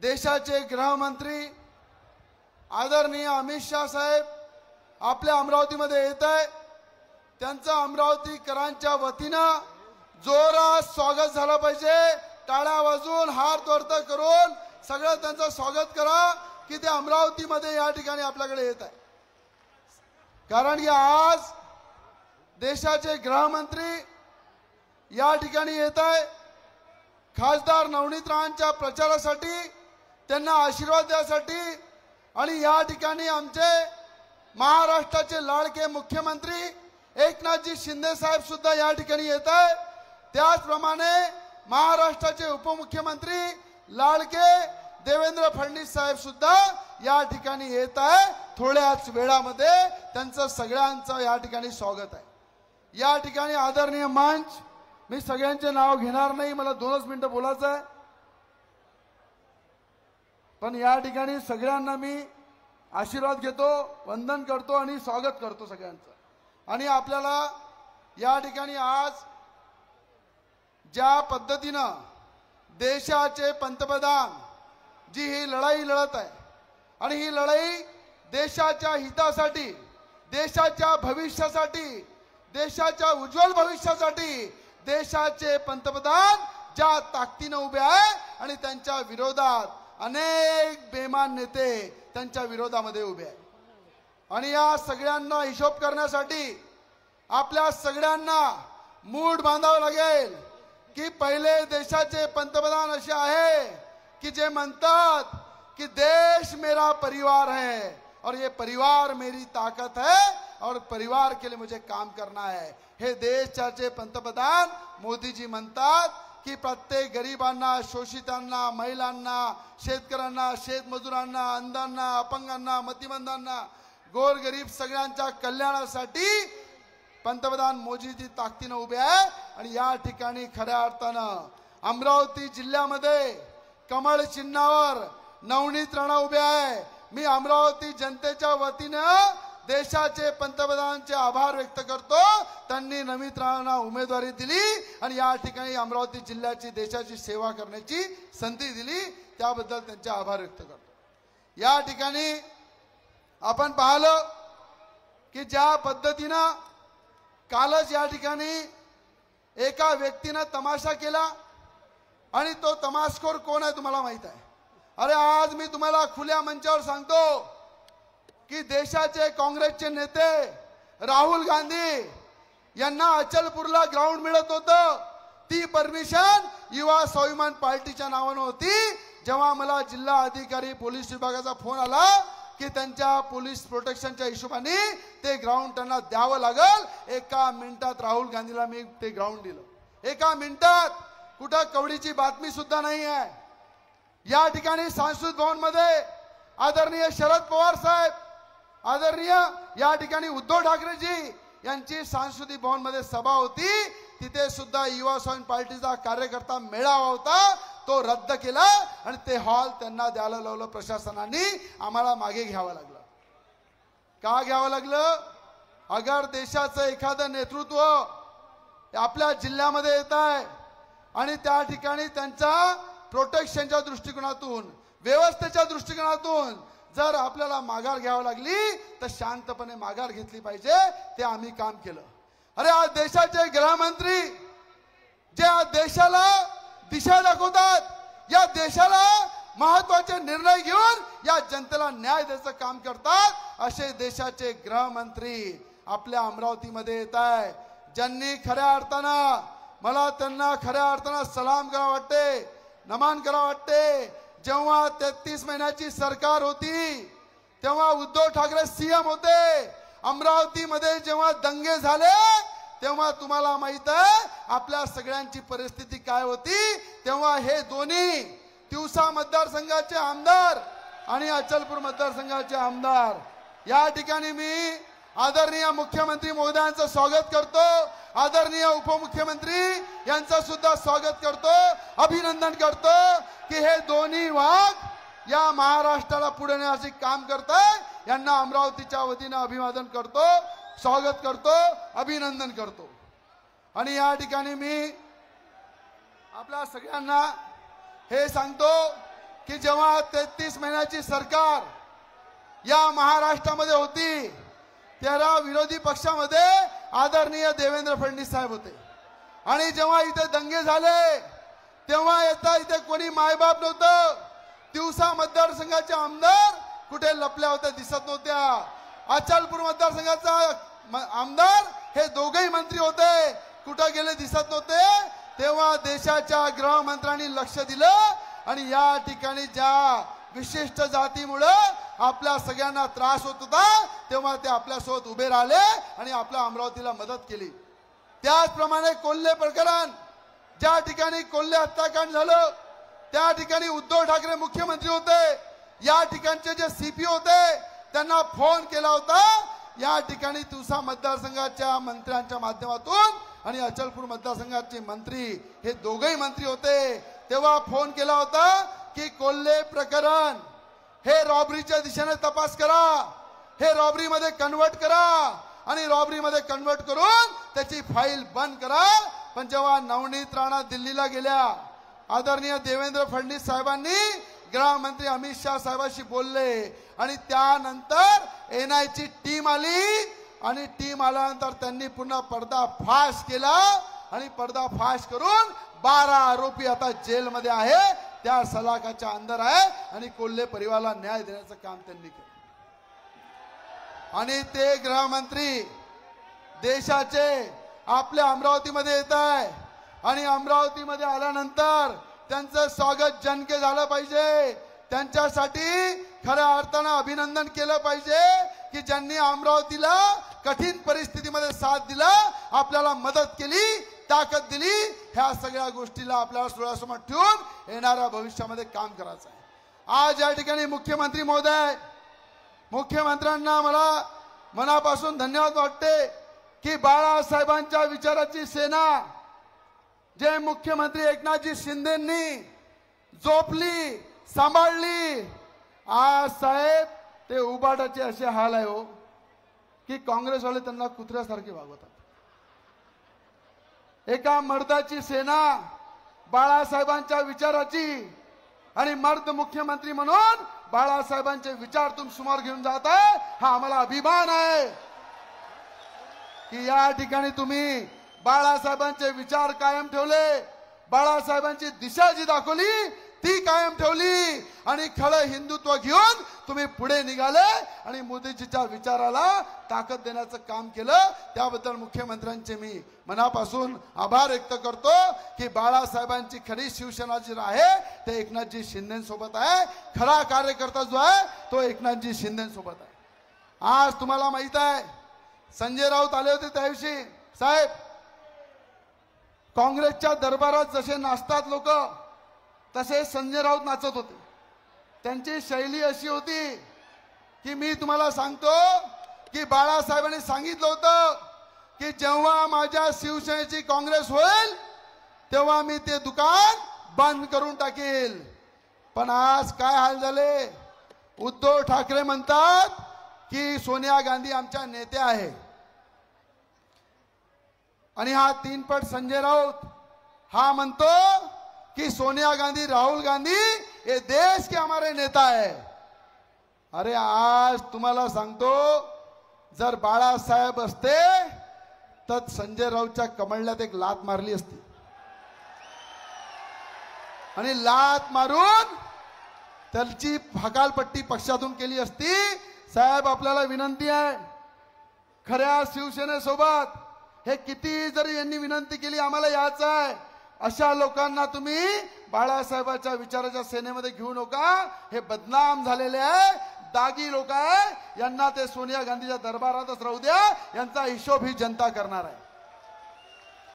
देशाचे गृहमंत्री आदरणीय अमित शाह साहेब आपल्या अमरावतीमध्ये येत आहे। त्यांचं अमरावतीकरांच्या वतीनं जोरात स्वागत झालं पाहिजे। टाळ्या वाजवून हार तोडत करून सगळं त्यांचं स्वागत करा की ते अमरावतीमध्ये या ठिकाणी आपल्याकडे येत आहे। कारण की आज देशाचे गृहमंत्री या ठिकाणी येत आहे। खासदार नवनीत रावांच्या प्रचारासाठी, त्यांना आशीर्वाद द्यासाठी आणि या ठिकाणी आमचे महाराष्ट्राचे लाडके मुख्यमंत्री एकनाथजी शिंदे साहेब सुद्धा या ठिकाणी येत आहे। त्याचप्रमाणे महाराष्ट्राचे उपमुख्यमंत्री लाडके देवेंद्र फडणवीस साहेब सुद्धा या ठिकाणी येत आहे। थोड्याच वेळामध्ये त्यांचं सगळ्यांचं या ठिकाणी स्वागत आहे। या ठिकाणी आदरणीय मंच, मी सगळ्यांचे नाव घेणार नाही, मला 2च मिनिटं बोलायचं आहे, पण या ठिकाणी सगळ्यांना मी आशीर्वाद घेतो, वंदन करतो आणि स्वागत करतो सगळ्यांचं। आणि आपल्याला या ठिकाणी आज ज्या पद्धतीनं देशाचे पंतप्रधान जी ही लढाई लढत आहे आणि ही लढाई देशाच्या हितासाठी, देशाच्या भविष्यासाठी, देशाच्या उज्ज्वल भविष्यासाठी देशाचे पंतप्रधान ज्या ताकदीने उभे आहे आणि त्यांच्या विरोधात अनेक बेमान नेते त्यांच्या विरोधामध्ये उभे आहेत। आणि या सगळ्यांना हिशोब करण्यासाठी आपल्या सगळ्यांना मूड बांधावं लागेल की पहिले देशाचे पंतप्रधान असे आहे की जे म्हणतात कि देश मेरा परिवार है और ये परिवार मेरी ताकत है और परिवार के लिए मुझे काम करना है। हे देशाचे पंतप्रधान मोदी जी म्हणतात की प्रत्येक गरिबांना, शोषितांना, महिलांना, शेतकऱ्यांना, शेतमजुरांना, अंधांना, अपंगांना, मतिमंदांना, गोरगरीब सगळ्यांच्या कल्याणासाठी पंतप्रधान मोदीजी ताकदीने उभे आहे। आणि या ठिकाणी खऱ्या अर्थानं अमरावती जिल्ह्यामध्ये कमळ चिन्हावर नवनीत राणा उभे आहे। मी अमरावती जनतेच्या वतीनं देशाचे पंतप्रधानांचे आभार व्यक्त करतो। त्यांनी नवनीत राणांना उमेदवारी दिली आणि या ठिकाणी अमरावती जिल्ह्याची देशाची सेवा करण्याची संधी दिली, त्याबद्दल त्यांचे आभार व्यक्त करतो। या ठिकाणी आपण पाहिलं की ज्या पद्धतीनं कालच या ठिकाणी एका व्यक्तीने तमाशा केला आणि तो तमाशखोर कोण आहे तुम्हाला माहित आहे। अरे आज मी तुम्हाला खुल्या मंचावर सांगतो की देशाचे काँग्रेसचे नेते राहुल गांधी यांना अचलपूरला ग्राउंड मिळत होतं, ती परमिशन युवा स्वाभिमान पार्टीच्या नावाने होती। जेव्हा मला जिल्हा अधिकारी पोलीस विभागाचा फोन आला की त्यांच्या पोलीस प्रोटेक्शनच्या हिशोबाने ते ग्राउंड त्यांना द्यावं लागल, एका मिनिटात राहुल गांधीला मी ते ग्राउंड दिलं। एका मिनिटात, कुठं कवडीची बातमी सुद्धा नाही आहे। या ठिकाणी सांस्कृतिक भवन मध्ये आदरणीय शरद पवार साहेब, आदरणीय या ठिकाणी उद्धव ठाकरेजी यांची सांस्कृतिक भवन मध्ये सभा होती, तिथे सुद्धा युवा स्वाभिमान पार्टीचा कार्यकर्ता मेळावा होता, तो रद्द केला आणि ते हॉल त्यांना द्यायला लावलं प्रशासनाने। आम्हाला मागे घ्यावं लागलं। का घ्यावं लागलं? अगर देशाचं एखादं नेतृत्व आपल्या जिल्ह्यामध्ये येत आहे आणि त्या ठिकाणी त्यांच्या प्रोटेक्शनच्या दृष्टिकोनातून, व्यवस्थेच्या दृष्टिकोनातून जर आपल्याला माघार घ्यावी लागली तर शांतपणे माघार घेतली पाहिजे, ते आम्ही काम केलं। अरे आज देशाचे गृहमंत्री जे आज देशाला दिशा दाखवतात, या देशाला महत्त्वाचे निर्णय घेऊन या जनतेला न्याय द्यायचं काम करतात, असे देशाचे गृहमंत्री आपल्या अमरावतीमध्ये येत आहे। ज्यांनी खऱ्या अर्थानं, मला त्यांना खऱ्या अर्थानं सलाम करावा वाटते, नमन करावा वाटते। जेव्हा 33 महिन्याची सरकार होती तेव्हा उद्धव ठाकरे सीएम होते। अमरावतीमध्ये जेव्हा दंगे झाले तेव्हा तुम्हाला माहित आहे आपल्या सगळ्यांची परिस्थिती काय होती। तेव्हा हे दोन्ही तिवसा मतदारसंघाचे आमदार आणि अचलपूर मतदारसंघाचे आमदार, या ठिकाणी मी आदरणीय मुख्यमंत्री महोदयांचं स्वागत करतो, आदरणीय उपमुख्यमंत्री यांचं सुद्धा स्वागत करतो, अभिनंदन करतो की हे दोन्ही वाघ या महाराष्ट्राला पुढे नेण्याचे काम करतात। यांना अमरावतीच्या वतीने अभिवादन करतो, स्वागत करतो, अभिनंदन करतो। आणि या ठिकाणी मी आपल्या सगळ्यांना हे सांगतो की जेव्हा 33 महिन्याची सरकार या महाराष्ट्रामध्ये होती तेव्हा विरोधी पक्षामध्ये आदरणीय देवेंद्र फडणवीस साहेब होते आणि जेव्हा इथे दंगे झाले तेव्हा इथे कोणी मायबाप नव्हतं. तिवसा मतदारसंघाचे आमदार कुठे लपल्या होत्या दिसत नव्हत्या. अचलपूर मतदारसंघाचा आमदार हे दोघेही मंत्री होते, कुठे गेले दिसत नव्हते. तेव्हा देशाच्या गृहमंत्र्यांनी लक्ष दिलं आणि या ठिकाणी ज्या विशिष्ट जातीमुळे आपल्या सगळ्यांना त्रास होत होता तेव्हा ते आपल्यासोबत उभे राहिले आणि आपल्या अमरावतीला मदत केली. त्याचप्रमाणे कोल्हे प्रकरण, ज्या ठिकाणी कोल्हे हत्याकांड झालं त्या ठिकाणी उद्धव ठाकरे मुख्यमंत्री होते. या ठिकाणचे जे सीपी होते त्यांना फोन केला होता. या ठिकाणी तिवसा मतदारसंघाच्या मंत्र्यांच्या माध्यमातून आणि अचलपूर मतदारसंघाचे मंत्री हे दोघेही मंत्री होते. तेव्हा फोन केला होता की कोल्हे प्रकरण हे रॉबरीच्या दिशेने तपास करा, हे रॉबरी मध्ये कन्वर्ट करा आणि रॉबरी मध्ये कन्वर्ट करून त्याची फाईल बंद करा. पण जेव्हा नवनीत राणा दिल्लीला गेल्या, आदरणीय देवेंद्र फडणवीस साहेबांनी गृहमंत्री अमित शाह साहेबांशी बोलले आणि त्यानंतर एनआयची टीम आली आणि टीम आल्यानंतर त्यांनी पुन्हा पर्दाफाश केला आणि पर्दाफाश करून 12 आरोपी आता जेलमध्ये आहे, त्या सलाखाच्या अंदर आहे आणि कोल्हे परिवाराला न्याय देण्याचं काम त्यांनी केलं. आणि ते गृहमंत्री देशाचे आपल्या अमरावतीमध्ये येत आहे आणि अमरावतीमध्ये आल्यानंतर त्यांचं स्वागत जनके झालं पाहिजे. त्यांच्यासाठी खऱ्या अर्थानं अभिनंदन केलं पाहिजे की ज्यांनी अमरावतीला कठीण परिस्थितीमध्ये साथ दिला, आपल्याला मदत केली, ताकद दिली. ह्या सगळ्या गोष्टीला आपल्याला डोळ्यासमोर ठेवून येणाऱ्या भविष्यामध्ये काम करायचं आहे. आज या ठिकाणी मुख्यमंत्री महोदय, मुख्यमंत्र्यांना मला मनापासून धन्यवाद वाटते की बाळासाहेबांच्या विचाराची सेना जे मुख्यमंत्री एकनाथजी शिंदेंनी जोपली, सांभाळली. आज साहेब ते उबाटाचे असे हाल आहे हो की काँग्रेसवाले त्यांना कुत्र्यासारखे वागवतात. एका मर्दाची सेना बाळासाहेबांच्या विचाराची आणि मर्द मुख्यमंत्री म्हणून बाळासाहेबांचे विचार तुम्ही समोर घेऊन जात आहे, हा आम्हाला अभिमान आहे की या ठिकाणी तुम्ही बाळासाहेबांचे विचार कायम ठेवले, बाळासाहेबांची दिशा जी दाखवली ती कायम ठेवली आणि खरं हिंदुत्व घेऊन तुम्ही पुढे निघाले आणि मोदीजीच्या विचाराला ताकद देण्याचं काम केलं. त्याबद्दल मुख्यमंत्र्यांचे मी मनापासून आभार व्यक्त करतो की बाळासाहेबांची खरी शिवसेना जी आहे ते एकनाथजी शिंदेसोबत आहे. खरा कार्यकर्ता जो आहे तो एकनाथजी शिंदेसोबत आहे. आज तुम्हाला माहित आहे संजय राऊत आले होते त्या दिवशी. साहेब, काँग्रेसच्या दरबारात जसे नाचतात लोक तसे संजय राऊत नाचत होते. त्यांची शैली अशी होती की मी तुम्हाला सांगतो की बाळासाहेबांनी सांगितलं होतं की जेव्हा माझ्या शिवसेनेची काँग्रेस होईल तेव्हा मी ते दुकान बंद करून टाकेल. पण आज काय हाल झाले, उद्धव ठाकरे म्हणतात की सोनिया गांधी आमच्या नेत्या आहे आणि हा तीनपट संजय राऊत हा म्हणतो कि सोनिया गांधी, राहुल गांधी ये देश के हमारे नेता है. अरे आज तुम्हाला सांगतो जर बाळासाहेब असते तर संजय राऊतच्या कमळल्यात एक लात मारली असती आणि लात मारून त्याची हकालपट्टी पक्षातून केली असती. साहेब, आपल्याला विनंती आहे, खऱ्या शिवसेनेसोबत हे किती जरी यांनी विनंती केली आम्हाला यायचं आहे, अशा लोकांना तुम्ही बाळासाहेबांच्या विचाराच्या सेनेमध्ये घेऊ नका. हे बदनाम झालेले आहे, दागी लोक आहे, यांना ते सोनिया गांधीच्या दरबारातच राहू द्या. यांचा हिशोब ही जनता करणार आहे.